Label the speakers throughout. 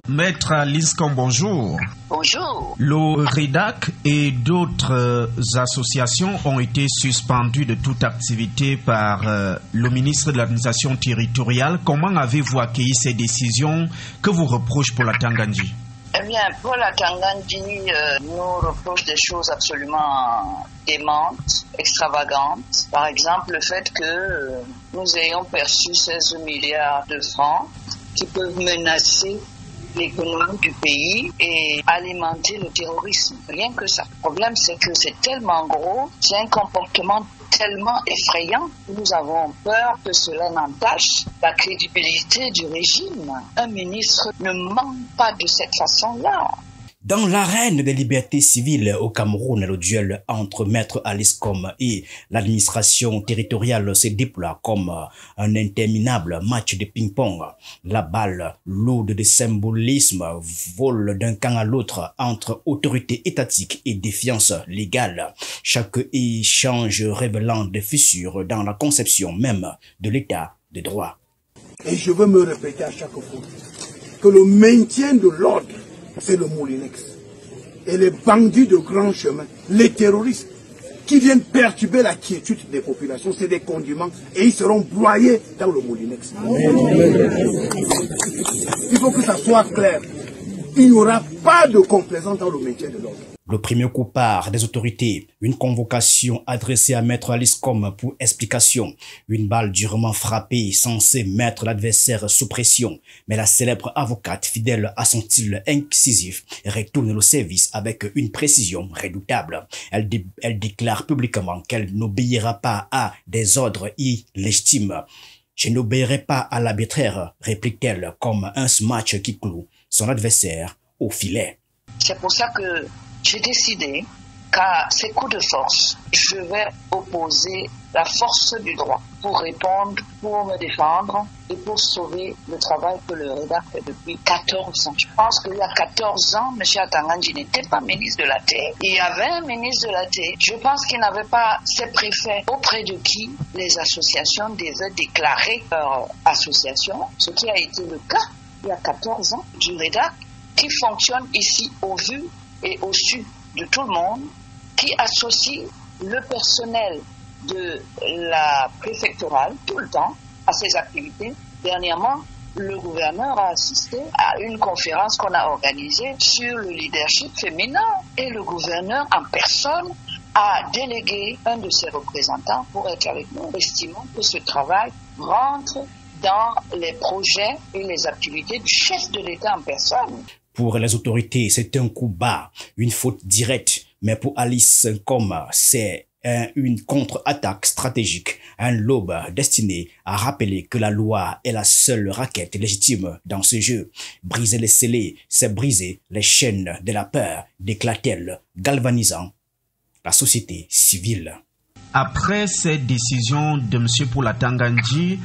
Speaker 1: Maître Linscombe, bonjour.
Speaker 2: Bonjour.
Speaker 1: Le REDAC et d'autres associations ont été suspendues de toute activité par le ministre de l'administration territoriale. Comment avez-vous accueilli ces décisions que vous reproche pour la Tangandji?
Speaker 2: Eh bien, pour la Tangandji, nous reproche des choses absolument démentes, extravagantes. Par exemple, le fait que nous ayons perçu 16 milliards de francs qui peuvent menacer l'économie du pays et alimenter le terrorisme. Rien que ça. Le problème, c'est que c'est tellement gros, c'est un comportement tellement effrayant. Nous avons peur que cela n'entache la crédibilité du régime. Un ministre ne ment pas de cette façon-là.
Speaker 3: Dans l'arène des libertés civiles au Cameroun, le duel entre Maître Linscombe et l'administration territoriale se déploie comme un interminable match de ping-pong. La balle, lourde de symbolisme, vole d'un camp à l'autre entre autorité étatique et défiance légale. Chaque échange révélant des fissures dans la conception même de l'état de droit.
Speaker 4: Et je veux me répéter à chaque fois que le maintien de l'ordre, c'est le Moulinex. Et les bandits de grand chemin, les terroristes qui viennent perturber la quiétude des populations, c'est des condiments et ils seront broyés dans le Moulinex. Il faut que ça soit clair. Il n'y aura pas de complaisance dans le maintien de l'ordre.
Speaker 3: Le premier coup part des autorités, une convocation adressée à Maître Linscombe pour explication, une balle durement frappée censée mettre l'adversaire sous pression, mais la célèbre avocate fidèle à son style incisif retourne le service avec une précision redoutable. Elle déclare publiquement qu'elle n'obéira pas à des ordres illégitimes. « Je n'obéirai pas à l'arbitraire », réplique-t-elle comme un smash qui cloue son adversaire au filet.
Speaker 2: C'est pour ça que j'ai décidé qu'à ces coups de force, je vais opposer la force du droit pour répondre, pour me défendre et pour sauver le travail que le REDAC fait depuis 14 ans. Je pense qu'il y a 14 ans, M. Atangandji n'était pas ministre de la Terre. Il y avait un ministre de la Terre. Je pense qu'il n'avait pas ses préfets auprès de qui les associations devaient déclarer leur association, ce qui a été le cas il y a 14 ans du REDAC, qui fonctionne ici au vu et au su de tout le monde, qui associe le personnel de la préfectorale tout le temps à ses activités. Dernièrement, le gouverneur a assisté à une conférence qu'on a organisée sur le leadership féminin et le gouverneur en personne a délégué un de ses représentants pour être avec nous. Estimons que ce travail rentre dans les projets et les activités du chef de l'État en personne.
Speaker 3: Pour les autorités, c'est un coup bas, une faute directe. Mais pour Linscombe, c'est une contre-attaque stratégique, un lobe destiné à rappeler que la loi est la seule raquette légitime dans ce jeu. Briser les scellés, c'est briser les chaînes de la peur, déclare-t-elle, galvanisant la société civile.
Speaker 1: Après cette décision de M. Paula Tangandji,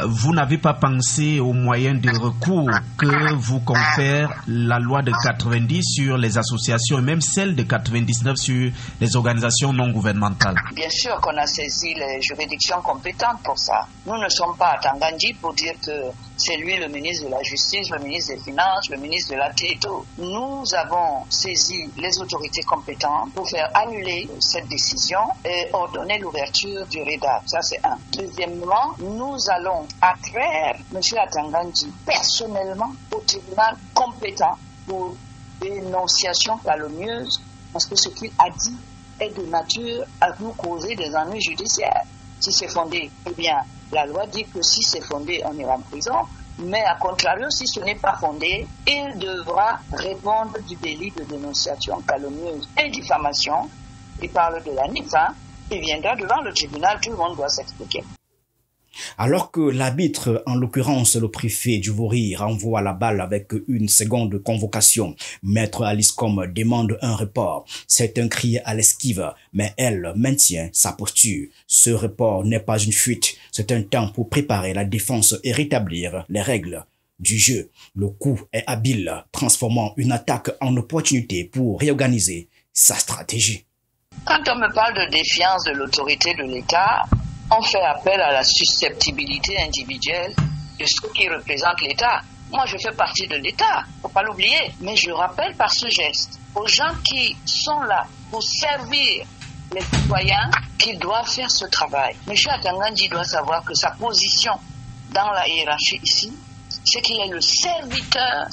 Speaker 1: vous n'avez pas pensé aux moyens de recours que vous confère la loi de 90 sur les associations et même celle de 99 sur les organisations non gouvernementales?
Speaker 2: Bien sûr qu'on a saisi les juridictions compétentes pour ça. Nous ne sommes pas à Tangandji pour dire que c'est lui le ministre de la Justice, le ministre des Finances, le ministre de la Terre et tout. Nous avons saisi les autorités compétentes pour faire annuler cette décision et ordonner l'ouverture du REDAC. Ça, c'est un. Deuxièmement, nous allons attraire M. Atangandji personnellement au tribunal compétent pour dénonciation calomnieuse parce que ce qu'il a dit est de nature à nous causer des ennuis judiciaires. Si c'est fondé, eh bien, la loi dit que si c'est fondé, on ira en prison. Mais à contrario, si ce n'est pas fondé, il devra répondre du délit de dénonciation calomnieuse et diffamation. Il parle de la NIFA. Il viendra devant le tribunal, tout le monde doit s'expliquer.
Speaker 3: Alors que l'arbitre, en l'occurrence le préfet du Vori, renvoie la balle avec une seconde convocation, Maître Linscombe demande un report. C'est un cri à l'esquive, mais elle maintient sa posture. Ce report n'est pas une fuite, c'est un temps pour préparer la défense et rétablir les règles du jeu. Le coup est habile, transformant une attaque en opportunité pour réorganiser sa stratégie.
Speaker 2: Quand on me parle de défiance de l'autorité de l'État, on fait appel à la susceptibilité individuelle de ce qui représente l'État. Moi, je fais partie de l'État, faut pas l'oublier. Mais je rappelle par ce geste aux gens qui sont là pour servir les citoyens qu'ils doivent faire ce travail. M. Atangandji doit savoir que sa position dans la hiérarchie ici, c'est qu'il est le serviteur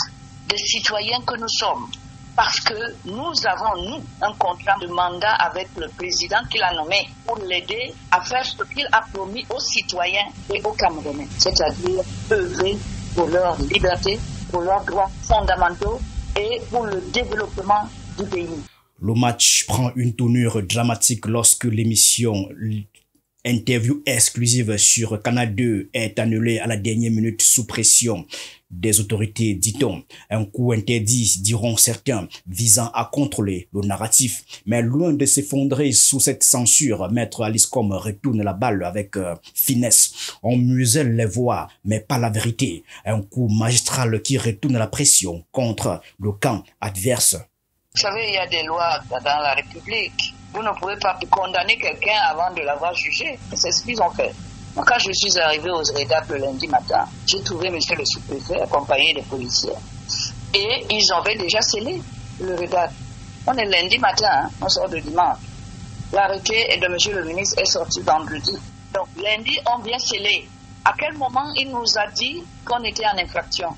Speaker 2: des citoyens que nous sommes. Parce que nous avons, nous, un contrat de mandat avec le président qu'il a nommé pour l'aider à faire ce qu'il a promis aux citoyens et aux Camerounais. C'est-à-dire œuvrer pour leur liberté, pour leurs droits fondamentaux et pour le développement du pays.
Speaker 3: Le match prend une tournure dramatique lorsque l'émission Interview exclusive sur Canal 2 est annulée à la dernière minute sous pression des autorités, dit-on. Un coup interdit, diront certains, visant à contrôler le narratif. Mais loin de s'effondrer sous cette censure, Maître Aliscom retourne la balle avec finesse. On muselle les voix, mais pas la vérité. Un coup magistral qui retourne la pression contre le camp adverse.
Speaker 2: Vous savez, il y a des lois dans la République. Vous ne pouvez pas condamner quelqu'un avant de l'avoir jugé. C'est ce qu'ils ont fait. Quand je suis arrivé aux REDAP le lundi matin, j'ai trouvé M. le sous-préfet accompagné des policiers. Et ils avaient déjà scellé le REDAP. On est lundi matin, on sort de dimanche. L'arrêté de M. le ministre est sorti vendredi. Donc lundi, on vient sceller. À quel moment il nous a dit qu'on était en infraction?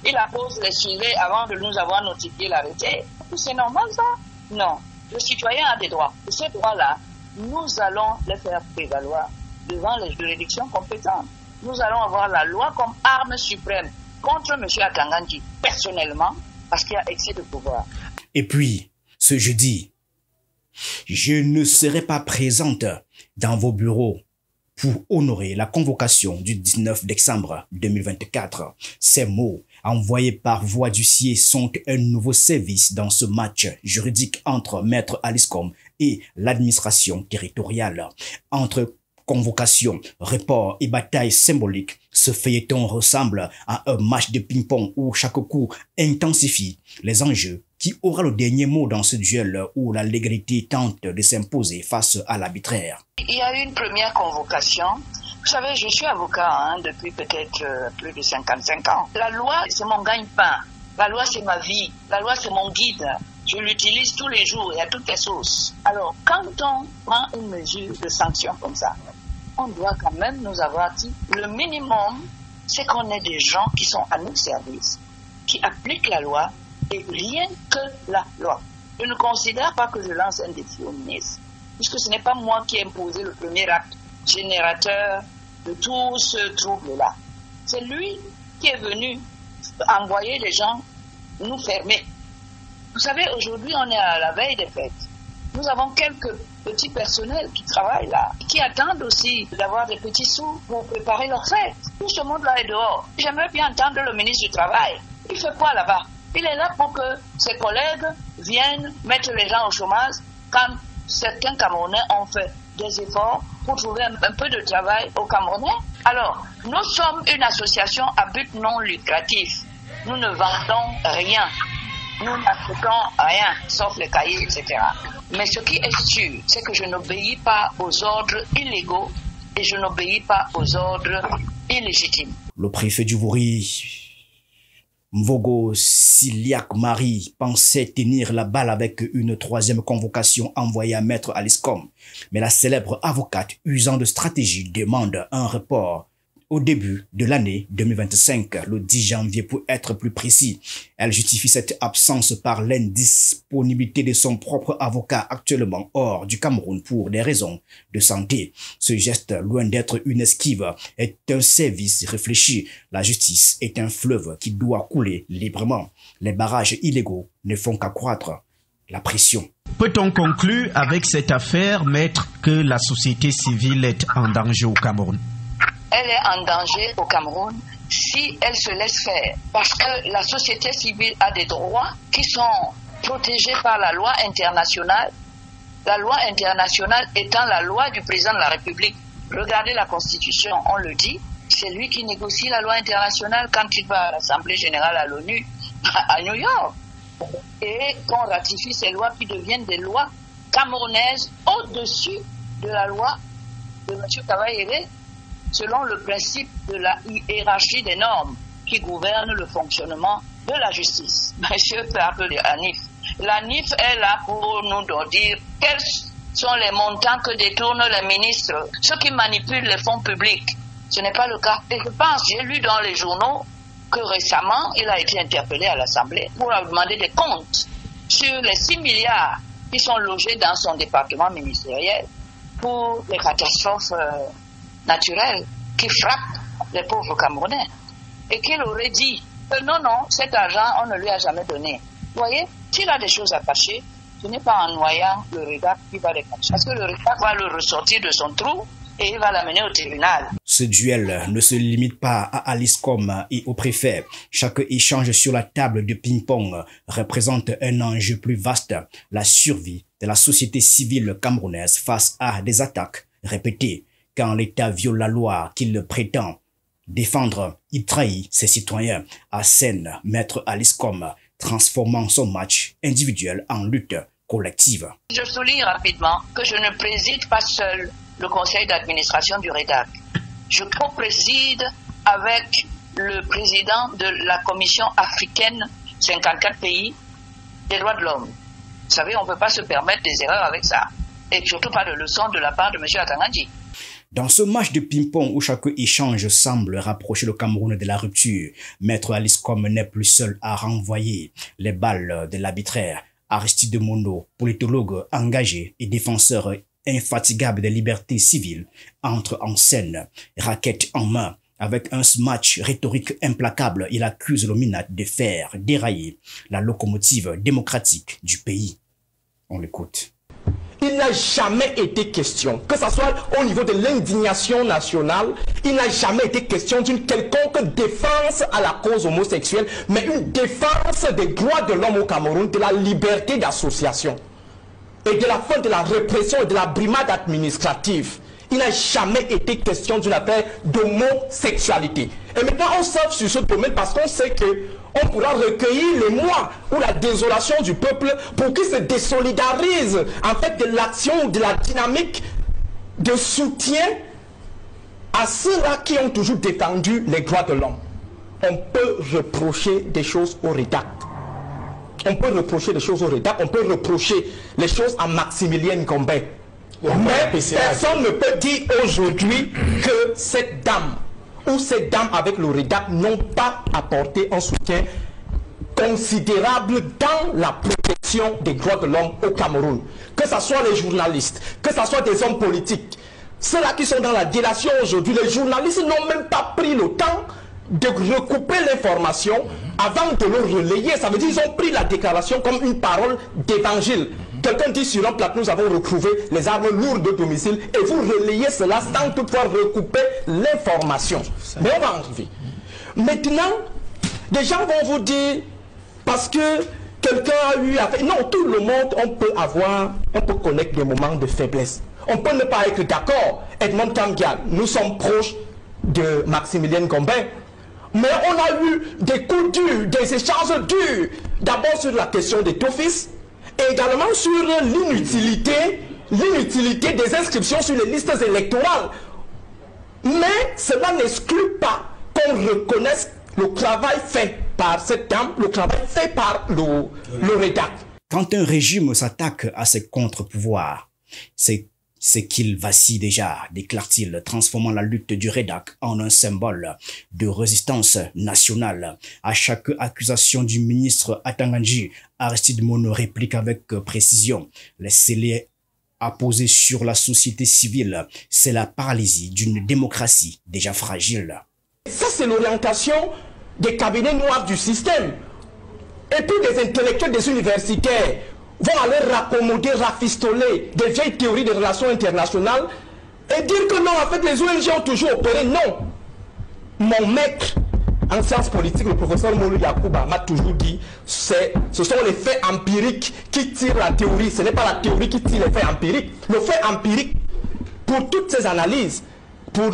Speaker 2: Il a posé les filets avant de nous avoir notifié l'arrêté. C'est normal ça? Non. Le citoyen a des droits. Et ces droits-là, nous allons les faire prévaloir devant les juridictions compétentes. Nous allons avoir la loi comme arme suprême contre M. Atangandji, personnellement, parce qu'il y a excès de pouvoir.
Speaker 3: Et puis, ce jeudi, je ne serai pas présente dans vos bureaux pour honorer la convocation du 19 décembre 2024. Ces mots envoyés par voie d'huissier sont un nouveau service dans ce match juridique entre Maître Aliscom et l'administration territoriale. Entre convocation, report et bataille symbolique, ce feuilleton ressemble à un match de ping-pong où chaque coup intensifie les enjeux. Qui aura le dernier mot dans ce duel où la légalité tente de s'imposer face à l'arbitraire?
Speaker 2: Il y a eu une première convocation. Vous savez, je suis avocat depuis peut-être plus de 55 ans. La loi, c'est mon gagne-pain. La loi, c'est ma vie. La loi, c'est mon guide. Je l'utilise tous les jours et à toutes les sauces. Alors, quand on prend une mesure de sanction comme ça, on doit quand même nous avoir dit le minimum, c'est qu'on ait des gens qui sont à notre service, qui appliquent la loi et rien que la loi. Je ne considère pas que je lance un défi au ministre, puisque ce n'est pas moi qui ai imposé le premier acte générateur de tout ce trouble-là. C'est lui qui est venu envoyer les gens nous fermer. Vous savez, aujourd'hui, on est à la veille des fêtes. Nous avons quelques petits personnels qui travaillent là, qui attendent aussi d'avoir des petits sous pour préparer leurs fêtes. Tout ce monde-là est dehors. J'aimerais bien entendre le ministre du Travail. Il fait quoi là-bas? Il est là pour que ses collègues viennent mettre les gens au chômage quand certains Camerounais ont fait des efforts pour trouver un peu de travail aux Camerounais. Alors, nous sommes une association à but non lucratif. Nous ne vendons rien. Nous n'acceptons rien, sauf les cahiers, etc. Mais ce qui est sûr, c'est que je n'obéis pas aux ordres illégaux et je n'obéis pas aux ordres illégitimes.
Speaker 3: Le préfet du Vouri, Mvogo Siliak Marie, pensait tenir la balle avec une troisième convocation envoyée à Maître Aliscom. Mais la célèbre avocate, usant de stratégie, demande un report au début de l'année 2025, le 10 janvier pour être plus précis. Elle justifie cette absence par l'indisponibilité de son propre avocat actuellement hors du Cameroun pour des raisons de santé. Ce geste, loin d'être une esquive, est un service réfléchi. La justice est un fleuve qui doit couler librement. Les barrages illégaux ne font qu'accroître la pression.
Speaker 1: Peut-on conclure avec cette affaire, maître, que la société civile est en danger au Cameroun?
Speaker 2: Elle est en danger au Cameroun si elle se laisse faire. Parce que la société civile a des droits qui sont protégés par la loi internationale. La loi internationale étant la loi du président de la République. Regardez la Constitution, on le dit. C'est lui qui négocie la loi internationale quand il va à l'Assemblée générale à l'ONU, à New York. Et qu'on ratifie ces lois qui deviennent des lois camerounaises au-dessus de la loi de M. Kavaïré, selon le principe de la hiérarchie des normes. qui gouverne le fonctionnement de la justice. Monsieur peut appeler l'ANIF. L'ANIF est là pour nous dire quels sont les montants que détournent les ministres, ceux qui manipulent les fonds publics. Ce n'est pas le cas. Et je pense, j'ai lu dans les journaux que récemment, il a été interpellé à l'Assemblée pour demander des comptes sur les 6 milliards qui sont logés dans son département ministériel pour les catastrophes naturelles qui frappent les pauvres Camerounais. Et qu'il aurait dit que non, cet argent, on ne lui a jamais donné. Vous voyez, s'il a des choses à cacher, ce n'est pas en noyant le REDAC qui va les cacher. Parce que le REDAC va le ressortir de son trou et il va l'amener au tribunal.
Speaker 3: Ce duel ne se limite pas à Aliscom et au préfet. Chaque échange sur la table de ping-pong représente un enjeu plus vaste, la survie de la société civile camerounaise face à des attaques répétées. Quand l'État viole la loi qu'il prétend défendre, il trahit ses citoyens. Assène Maître Aliscom, transformant son match individuel en lutte collective.
Speaker 2: Je souligne rapidement que je ne préside pas seul le conseil d'administration du REDAC. Je co-préside avec le président de la Commission africaine, 54 pays, des droits de l'homme. Vous savez, on ne peut pas se permettre des erreurs avec ça. Et surtout pas de leçons de la part de M. Atangandji.
Speaker 3: Dans ce match de ping-pong où chaque échange semble rapprocher le Cameroun de la rupture, Maître Aliscom n'est plus seul à renvoyer les balles de l'arbitraire. Aristide Mono, politologue engagé et défenseur infatigable des libertés civiles, entre en scène, raquette en main. Avec un match rhétorique implacable, il accuse le MINAT de faire dérailler la locomotive démocratique du pays. On l'écoute.
Speaker 5: Il n'a jamais été question, que ce soit au niveau de l'indignation nationale, il n'a jamais été question d'une quelconque défense à la cause homosexuelle, mais une défense des droits de l'homme au Cameroun, de la liberté d'association et de la fin de la répression et de la brimade administrative. Il n'a jamais été question d'une affaire d'homosexualité. Et maintenant, on sort sur ce domaine parce qu'on sait qu'on pourra recueillir les mois ou la désolation du peuple pour qu'il se désolidarise en fait de l'action ou de la dynamique de soutien à ceux-là qui ont toujours défendu les droits de l'homme. On peut reprocher des choses au REDAC. On peut reprocher des choses au REDAC, on peut reprocher les choses à Maximilien Ngombe. Mais personne ne peut dire aujourd'hui que cette dame ou ces dames avec le REDAC n'ont pas apporté un soutien considérable dans la protection des droits de l'homme au Cameroun. Que ce soit les journalistes, que ce soit des hommes politiques, ceux-là qui sont dans la délation aujourd'hui, les journalistes n'ont même pas pris le temps de recouper l'information avant de le relayer. Ça veut dire qu'ils ont pris la déclaration comme une parole d'évangile. Quelqu'un dit sur un plateau, nous avons retrouvé les armes lourdes de domicile et vous relayez cela sans toutefois recouper l'information. Mais on va en arriver. Maintenant, des gens vont vous dire, parce que quelqu'un a eu affaire. Non, tout le monde, on peut connaître des moments de faiblesse. On peut ne pas être d'accord. Edmond Kamgial, nous sommes proches de Maximilien Ngombe. Mais on a eu des coups durs, des échanges durs. D'abord sur la question des TOFIS et également sur l'inutilité des inscriptions sur les listes électorales. Mais cela n'exclut pas qu'on reconnaisse le travail fait par cette dame, le travail fait par le REDAC.
Speaker 3: Quand un régime s'attaque à ses contre-pouvoirs, c'est qu'il vacille déjà, déclare-t-il, transformant la lutte du REDAC en un symbole de résistance nationale. À chaque accusation du ministre Atangandji, Aristide Mono réplique avec précision. Les scellés apposés sur la société civile, c'est la paralysie d'une démocratie déjà fragile.
Speaker 5: Ça, c'est l'orientation des cabinets noirs du système. Et puis des intellectuels, des universitaires vont aller raccommoder, rafistoler des vieilles théories de relations internationales et dire que non, en fait, les ONG ont toujours opéré. Non. Mon maître en sciences politiques, le professeur Moulou Yacouba, m'a toujours dit ce sont les faits empiriques qui tirent la théorie. Ce n'est pas la théorie qui tire les faits empiriques. Le fait empirique, pour toutes ces analyses, pour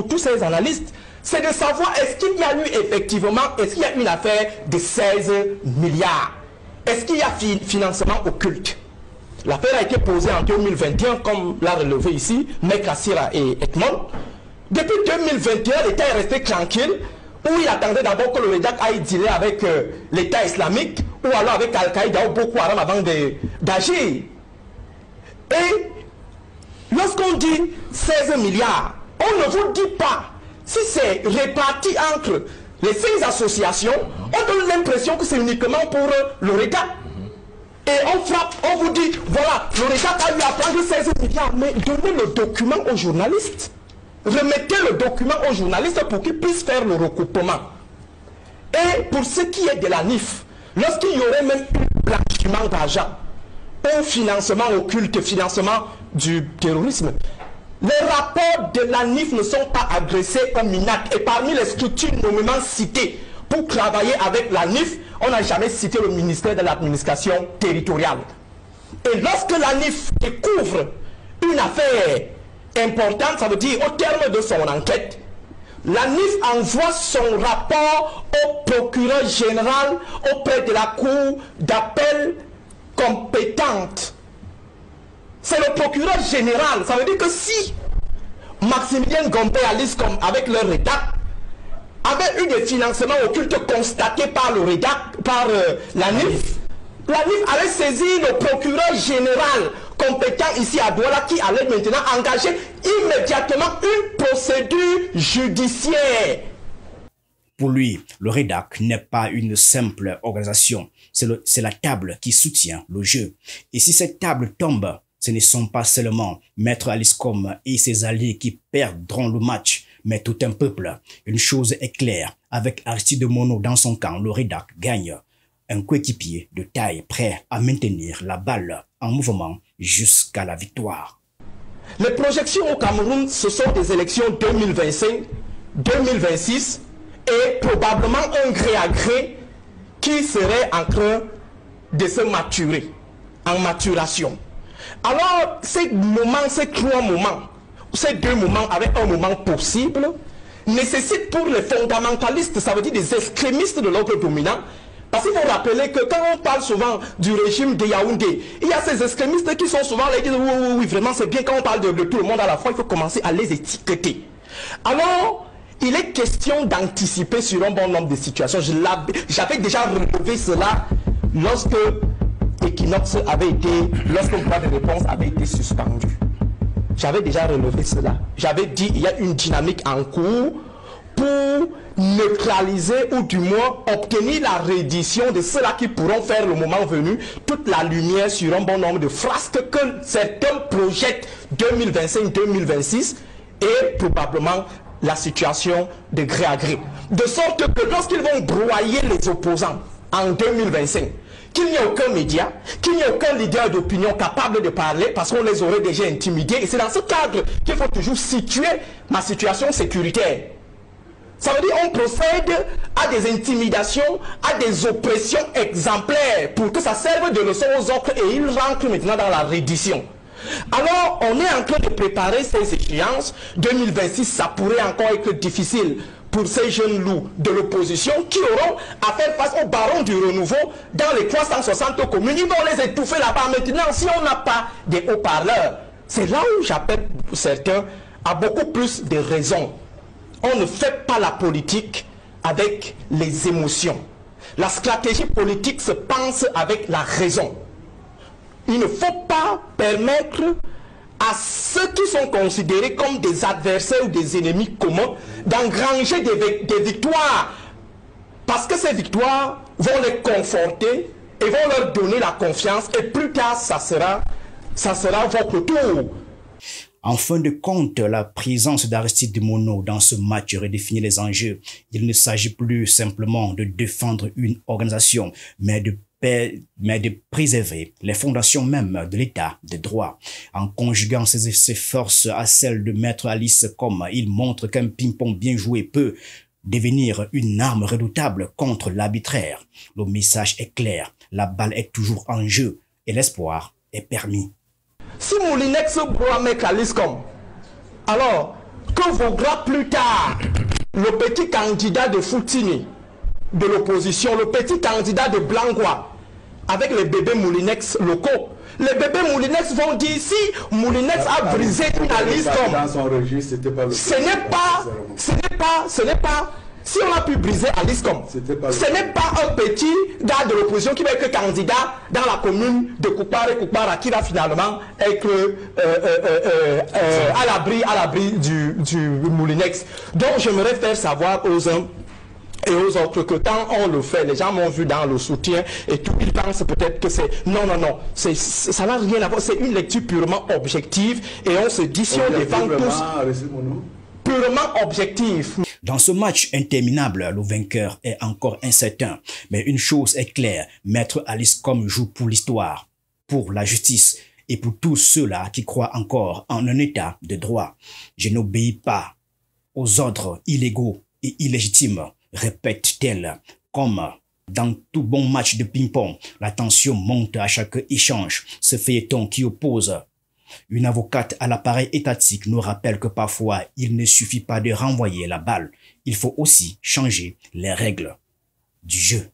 Speaker 5: tous ces analystes, c'est de savoir est-ce qu'il y a eu effectivement, est-ce qu'il y a une affaire de 16 milliards. Est-ce qu'il y a financement occulte? L'affaire a été posée en 2021, comme l'a relevé ici, Maître Assira et Edmond. Depuis 2021, l'État est resté tranquille. où il attendait d'abord que le REDAC aille dealer avec l'État islamique, ou alors avec Al-Qaïda ou Boko Haram avant d'agir. Et lorsqu'on dit 16 milliards, on ne vous dit pas si c'est réparti entre les 5 associations, on donne l'impression que c'est uniquement pour le REDAC. Et on frappe, on vous dit, voilà, le REDAC a eu à prendre 16 milliards, mais donnez le document aux journalistes. Remettez le document aux journalistes pour qu'ils puissent faire le recoupement. Et pour ce qui est de la NIF, lorsqu'il y aurait même un blanchiment d'argent, un financement occulte, financement du terrorisme, les rapports de la NIF ne sont pas adressés au MINAC. Et parmi les structures nommément citées pour travailler avec la NIF, on n'a jamais cité le ministère de l'administration territoriale. Et lorsque la NIF découvre une affaire importante, ça veut dire au terme de son enquête, la NIF envoie son rapport au procureur général auprès de la cour d'appel compétente. C'est le procureur général. Ça veut dire que si Maximilien Gombe et Alice comme avec leur REDAC avait eu des financements occultes constatés par le REDAC, par la NIF allait saisir le procureur général compétent ici à Douala qui allait maintenant engager immédiatement une procédure judiciaire.
Speaker 3: Pour lui, le REDAC n'est pas une simple organisation, c'est la table qui soutient le jeu. Et si cette table tombe, ce ne sont pas seulement Maître Aliscom et ses alliés qui perdront le match, mais tout un peuple. Une chose est claire, avec Aristide Mono dans son camp, le REDAC gagne. Un coéquipier de taille prêt à maintenir la balle en mouvement jusqu'à la victoire.
Speaker 5: Les projections au Cameroun, ce sont des élections 2025, 2026 et probablement un gré à gré qui serait en train de se maturer, en maturation. Alors, ces moments, ces 3 moments, ces 2 moments avec un moment possible, nécessitent pour les fondamentalistes, ça veut dire des extrémistes de l'ordre dominant, parce qu'il faut rappeler que quand on parle souvent du régime de Yaoundé, il y a ces extrémistes qui sont souvent là et disent oui, vraiment c'est bien quand on parle de tout le monde à la fois, il faut commencer à les étiqueter. Alors, il est question d'anticiper sur un bon nombre de situations. J'avais déjà relevé cela lorsque Equinox avait été, lorsque le droit de réponse avait été suspendu. J'avais déjà relevé cela. J'avais dit il y a une dynamique en cours pour neutraliser ou du moins obtenir la reddition de ceux-là qui pourront faire le moment venu toute la lumière sur un bon nombre de frasques que certains projettent 2025-2026 et probablement la situation de gré à gré. De sorte que lorsqu'ils vont broyer les opposants en 2025, qu'il n'y ait aucun média, qu'il n'y ait aucun leader d'opinion capable de parler parce qu'on les aurait déjà intimidés. Et c'est dans ce cadre qu'il faut toujours situer ma situation sécuritaire. Ça veut dire qu'on procède à des intimidations, à des oppressions exemplaires pour que ça serve de leçon aux autres et ils rentrent maintenant dans la reddition. Alors, on est en train de préparer ces échéances. 2026, ça pourrait encore être difficile pour ces jeunes loups de l'opposition qui auront à faire face aux barons du renouveau dans les 360 communes. Ils vont les étouffer là-bas. Maintenant, si on n'a pas des haut-parleurs, c'est là où j'appelle certains à beaucoup plus de raisons. On ne fait pas la politique avec les émotions. La stratégie politique se pense avec la raison. Il ne faut pas permettre à ceux qui sont considérés comme des adversaires ou des ennemis communs d'engranger des victoires. Parce que ces victoires vont les conforter et vont leur donner la confiance. Et plus tard, ça sera votre tour.
Speaker 3: En fin de compte, la présence d'Aristide Mono dans ce match redéfinit les enjeux. Il ne s'agit plus simplement de défendre une organisation, mais de préserver les fondations même de l'état de droit. En conjuguant ses forces à celles de Maître Aliscom, il montre qu'un ping-pong bien joué peut devenir une arme redoutable contre l'arbitraire. Le message est clair, la balle est toujours en jeu et l'espoir est permis.
Speaker 5: Si Moulinex broie Maître Aliscom, alors que vaudra plus tard le petit candidat de Foutini de l'opposition, le petit candidat de Blangois, avec les bébés Moulinex locaux? Les bébés Moulinex vont dire si Moulinex a brisé une Aliscom, ce Si on a pu briser Aliscom, ce n'est pas un petit gars de l'opposition qui va être candidat dans la commune de Koupara qui va finalement être à l'abri du Moulinex. Donc j'aimerais faire savoir aux uns et aux autres que quand on le fait, les gens m'ont vu dans le soutien et tout, ils pensent peut-être que c'est... Non, ça n'a rien à voir, c'est une lecture purement objective et on se dit si on défend tous... Purement objectif.
Speaker 3: Dans ce match interminable, le vainqueur est encore incertain. Mais une chose est claire, Maître Aliscom joue pour l'histoire, pour la justice et pour tous ceux-là qui croient encore en un état de droit. Je n'obéis pas aux ordres illégaux et illégitimes, répète-t-elle. Comme dans tout bon match de ping-pong, la tension monte à chaque échange. Ce feuilleton qui oppose une avocate à l'appareil étatique nous rappelle que parfois, il ne suffit pas de renvoyer la balle. Il faut aussi changer les règles du jeu.